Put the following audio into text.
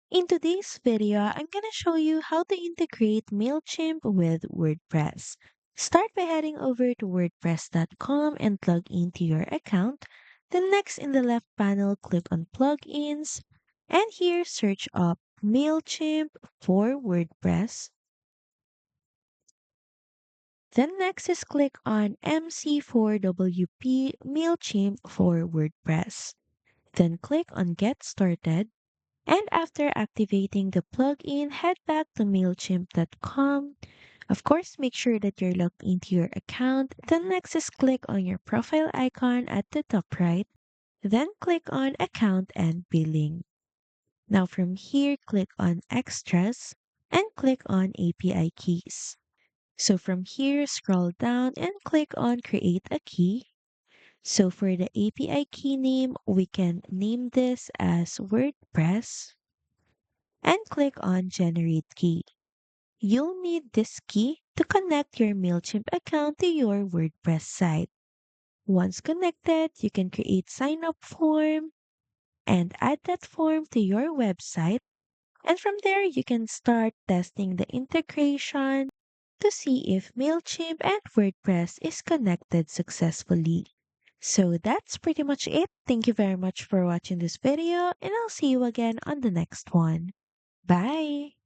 In today's video, I'm going to show you how to integrate Mailchimp with WordPress. Start by heading over to wordpress.com and log into your account. Then next in the left panel, click on plugins and here search up Mailchimp for WordPress. Then next is click on MC4WP Mailchimp for WordPress. Then click on Get Started. And after activating the plugin, head back to MailChimp.com. Of course, make sure that you're logged into your account. Then next is click on your profile icon at the top right. Then click on Account and Billing. Now from here, click on Extras and click on API Keys. So from here, scroll down and click on Create a Key. So for the API key name, we can name this as WordPress and click on Generate Key. You'll need this key to connect your MailChimp account to your WordPress site. Once connected, you can create sign up form and add that form to your website. And from there, you can start testing the integration to see if MailChimp and WordPress is connected successfully. So that's pretty much it. Thank you very much for watching this video, and I'll see you again on the next one. Bye!